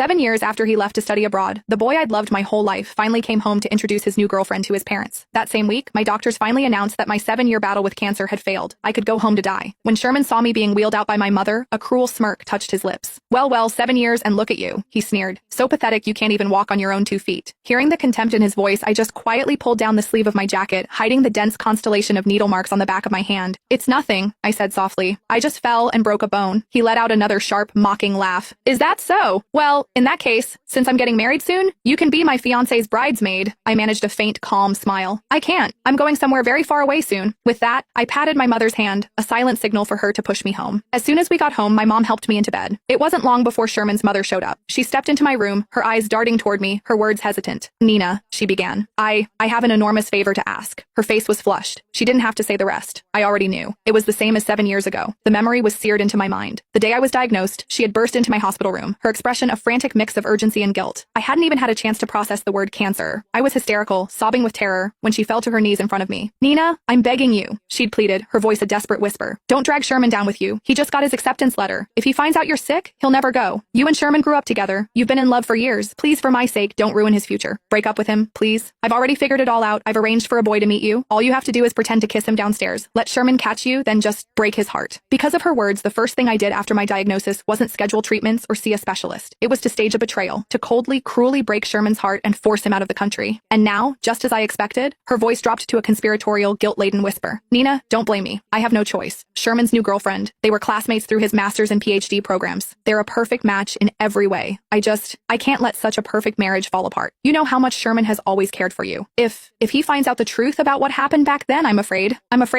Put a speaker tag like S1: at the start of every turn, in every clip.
S1: 7 years after he left to study abroad, the boy I'd loved my whole life finally came home to introduce his new girlfriend to his parents. That same week, my doctors finally announced that my 7-year battle with cancer had failed. I could go home to die. When Sherman saw me being wheeled out by my mother, a cruel smirk touched his lips. Well, 7 years and look at you, he sneered. So pathetic you can't even walk on your own 2 feet. Hearing the contempt in his voice, I just quietly pulled down the sleeve of my jacket, hiding the dense constellation of needle marks on the back of my hand. It's nothing, I said softly. I just fell and broke a bone. He let out another sharp, mocking laugh. Is that so? Well, in that case, since I'm getting married soon, you can be my fiancé's bridesmaid. I managed a faint, calm smile. I can't. I'm going somewhere very far away soon. With that, I patted my mother's hand, a silent signal for her to push me home. As soon as we got home, my mom helped me into bed. It wasn't long before Sherman's mother showed up. She stepped into my room, her eyes darting toward me, her words hesitant. Nina, she began. I have an enormous favor to ask. Her face was flushed. She didn't have to say the rest. I already knew. It was the same as 7 years ago. The memory was seared into my mind. The day I was diagnosed, she had burst into my hospital room, her expression a frantic mix of urgency and guilt. I hadn't even had a chance to process the word cancer. I was hysterical, sobbing with terror, when she fell to her knees in front of me. Nina, I'm begging you, she'd pleaded, her voice a desperate whisper. Don't drag Sherman down with you. He just got his acceptance letter. If he finds out you're sick, he'll never go. You and Sherman grew up together. You've been in love for years. Please, for my sake, don't ruin his future. Break up with him, please. I've already figured it all out. I've arranged for a boy to meet you. All you have to do is pretend to kiss him downstairs. Let Sherman catch you, then just break his heart. Because of her words, the first thing I did after my diagnosis wasn't schedule treatments or see a specialist. It was to stage a betrayal, to coldly, cruelly break Sherman's heart and force him out of the country. And now, just as I expected, her voice dropped to a conspiratorial, guilt-laden whisper. Nina, don't blame me. I have no choice. Sherman's new girlfriend. They were classmates through his master's and PhD programs. They're a perfect match in every way. I can't let such a perfect marriage fall apart. You know how much Sherman has always cared for you. If he finds out the truth about what happened back then, I'm afraid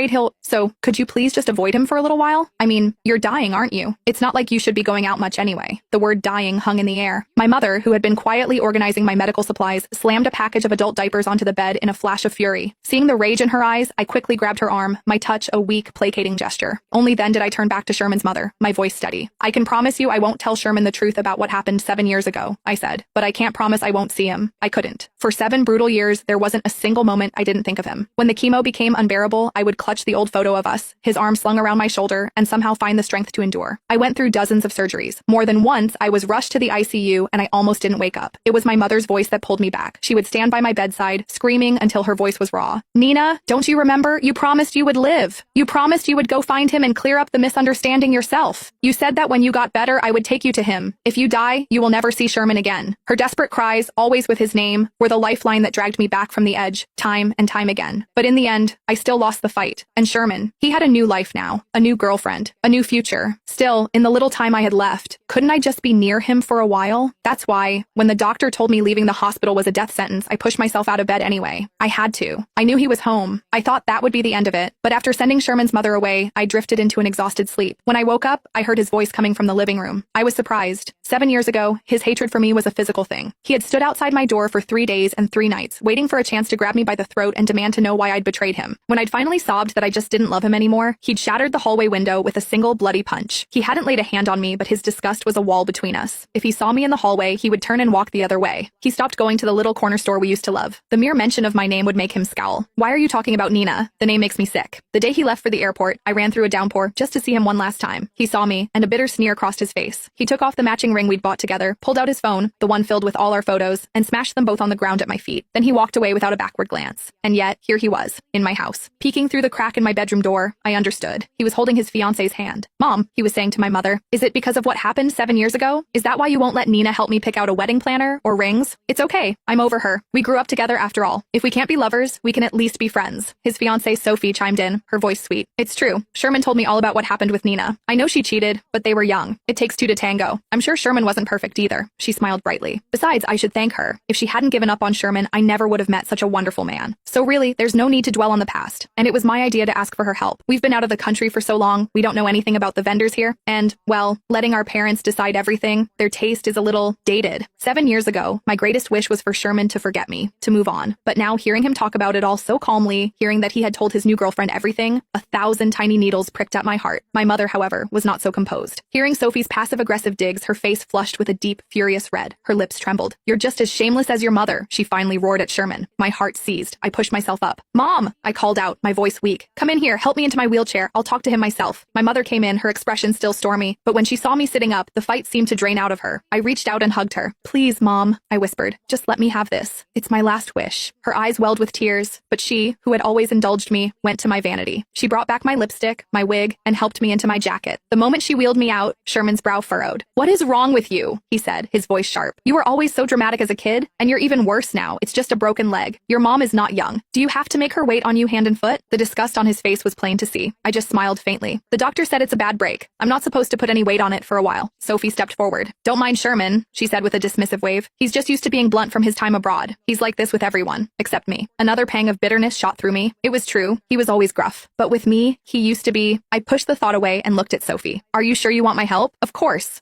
S1: he'll... So, could you please just avoid him for a little while? I mean, you're dying, aren't you? It's not like you should be going out much anyway. The word dying hung in the air. My mother, who had been quietly organizing my medical supplies, slammed a package of adult diapers onto the bed in a flash of fury. Seeing the rage in her eyes, I quickly grabbed her arm, my touch a weak, placating gesture. Only then did I turn back to Sherman's mother, my voice steady. I can promise you I won't tell Sherman the truth about what happened 7 years ago, I said, but I can't promise I won't see him. I couldn't. For 7 brutal years, there wasn't a single moment I didn't think of him. When the chemo became unbearable, I would clutch the old photo of us, his arm slung around my shoulder, and somehow find the strength to endure. I went through dozens of surgeries. More than once, I was rushed to the ICU and I almost didn't wake up. It was my mother's voice that pulled me back. She would stand by my bedside, screaming until her voice was raw. Nina, don't you remember? You promised you would live. You promised you would go find him and clear up the misunderstanding yourself. You said that when you got better, I would take you to him. If you die, you will never see Sherman again. Her desperate cries, always with his name, were the lifeline that dragged me back from the edge, time and time again. But in the end, I still lost the fight. And Sherman, he had a new life now, a new girlfriend, a new future. Still, in the little time I had left, couldn't I just be near him for a while? That's why, when the doctor told me leaving the hospital was a death sentence, I pushed myself out of bed anyway. I had to. I knew he was home. I thought that would be the end of it. But after sending Sherman's mother away, I drifted into an exhausted sleep. When I woke up, I heard his voice coming from the living room. I was surprised. 7 years ago, his hatred for me was a physical thing. He had stood outside my door for 3 days and 3 nights, waiting for a chance to grab me by the throat and demand to know why I'd betrayed him. When I'd finally sobbed that I just didn't love him anymore, he'd shattered the hallway window with a single bloody punch. He hadn't laid a hand on me, but his disgust was a wall between us. If he saw me in the hallway, he would turn and walk the other way. He stopped going to the little corner store we used to love. The mere mention of my name would make him scowl. Why are you talking about Nina? The name makes me sick. The day he left for the airport, I ran through a downpour just to see him one last time. He saw me, and a bitter sneer crossed his face. He took off the matching ring we'd bought together, pulled out his phone, the one filled with all our photos, and smashed them both on the ground at my feet. Then he walked away without a backward glance. And yet, here he was, in my house. Peeking through the crack in my bedroom door, I understood. He was holding his fiancé's hand. Mom, he was saying to my mother, is it because of what happened 7 years ago? Is that why you won't let Nina help me pick out a wedding planner or rings? It's okay. I'm over her. We grew up together after all. If we can't be lovers, we can at least be friends. His fiancée Sophie chimed in, her voice sweet. It's true. Sherman told me all about what happened with Nina. I know she cheated, but they were young. It takes 2 to tango. I'm sure Sherman wasn't perfect either. She smiled brightly. Besides, I should thank her. If she hadn't given up on Sherman, I never would have met such a wonderful man. So really, there's no need to dwell on the past. And it was my idea to ask for her help. We've been out of the country for so long, we don't know anything about the vendors here. And, well, letting our parents decide everything, their taste is a little dated. 7 years ago, my greatest wish was for Sherman to forget me, to move on. But now hearing him talk about it all so calmly, hearing that he had told his new girlfriend everything, 1,000 tiny needles pricked at my heart. My mother, however, was not so composed. Hearing Sophie's passive-aggressive digs, her face flushed with a deep, furious red. Her lips trembled. You're just as shameless as your mother, she finally roared at Sherman. My heart seized. I pushed myself up. Mom! I called out, my voice weak. Come in here, help me into my wheelchair. I'll talk to him myself. My mother came in, her expression still stormy, but when she saw me sitting up, the fight seemed to drain out of her. I reached out and hugged her. Please, Mom, I whispered. Just let me have this. It's my last wish. Her eyes welled with tears, but she, who had always indulged me, went to my vanity. She brought back my lipstick, my wig, and helped me into my jacket. The moment she wheeled me out, Sherman's brow furrowed. What is wrong with you? He said, his voice sharp. You were always so dramatic as a kid, and you're even worse now. It's just a broken leg. Your mom is not young. Do you have to make her wait on you hand and foot? The disgust on his face was plain to see. I just smiled faintly. The doctor said it's a bad break. I'm not supposed to put any weight on it for a while. Sophie stepped forward. Don't mind Sherman, she said with a dismissive wave. He's just used to being blunt from his time abroad. He's like this with everyone, except me. Another pang of bitterness shot through me. It was true. He was always gruff. But with me, he used to be. I pushed the thought away and looked at Sophie. Are you sure you want my help? Of course,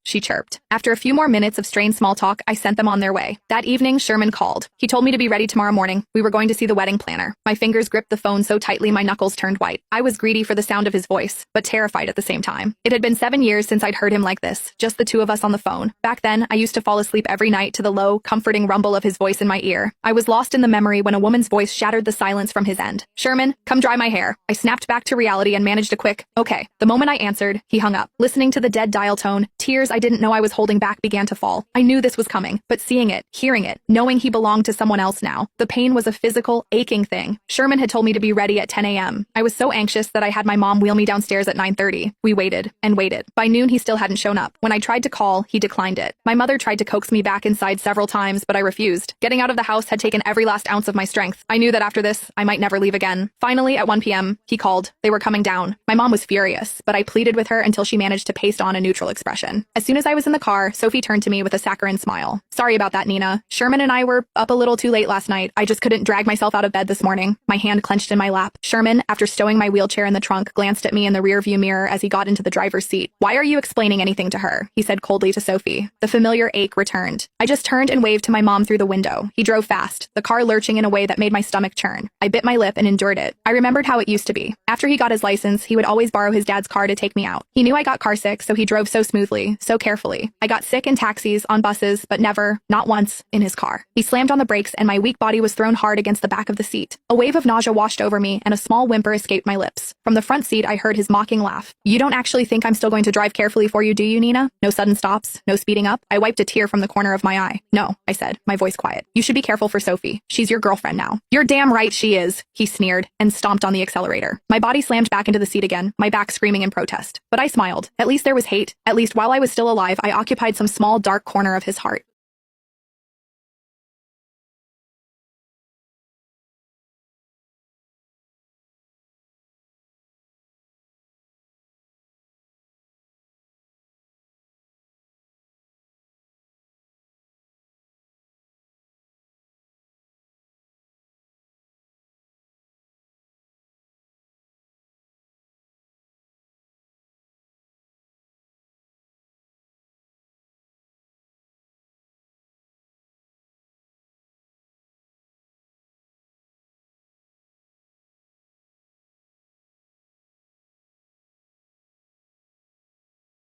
S1: she chirped. After a few more minutes of strained small talk, I sent them on their way. That evening, Sherman called. He told me to be ready tomorrow morning. We were going to see the wedding planner. My fingers gripped the phone so tightly my knuckles turned white. I was greedy for the sound of his voice, but terrified at the same time. It had been 7 years since I'd heard him like this, just the two of us on the phone. Back then, I used to fall asleep every night to the low, comforting rumble of his voice in my ear. I was lost in the memory when a woman's voice shattered the silence from his end. Sherman, come dry my hair. I snapped back to reality and managed a quick, okay. The moment I answered, he hung up. Listening to the dead dial tone, tears I didn't know I was holding back began to fall. I knew this was coming, but seeing it, hearing it, knowing he belonged to someone else now, the pain was a physical, aching thing. Sherman had told me to be ready at 10 a.m. I was so anxious that I had my mom wheel me downstairs at 9:30. We waited and waited. By noon, he still hadn't shown up. When I tried to call, he declined it. My mother tried to coax me back inside several times, but I refused. Getting out of the house had taken every last ounce of my strength. I knew that after this, I might never leave again. Finally, at 1 p.m., he called. They were coming down. My mom was furious, but I pleaded with her until she managed to paste on a neutral expression. As soon as I was in the car, Sophie turned to me with a saccharine smile. Sorry about that, Nina. Sherman and I were up a little too late last night. I just couldn't drag myself out of bed this morning. My hand clenched in my lap. Sherman, after stowing my wheelchair in the trunk, glanced at me in the rearview mirror as he got into the driver's seat. Why are you explaining anything to her? He said coldly to Sophie. The familiar ache returned. I just turned and waved to my mom through the window. He drove fast, the car lurching in a way that made my stomach churn. I bit my lip and endured it. I remembered how it used to be. After he got his license, he would always borrow his dad's car to take me out. He knew I got car sick, so he drove so smoothly, so carefully. I got sick in taxis, on buses, but never, not once, in his car. He slammed on the brakes and my weak body was thrown hard against the back of the seat. A wave of nausea washed over me and a small whimper escaped my lips. From the front seat, I heard his mocking laugh. You don't actually think I'm still going to drive carefully for you, do you, Nina? No sudden stops, no speeding up? I wiped a tear from the corner of my eye. No, I said, my voice quiet. You should be careful for Sophie. She's your girlfriend now. You're damn right she is, he sneered and stomped on the accelerator. My body slammed back into the seat again, my back screaming in protest. But I smiled. At least there was hate. At least while I was still alive, I occupied some small dark corner of his heart.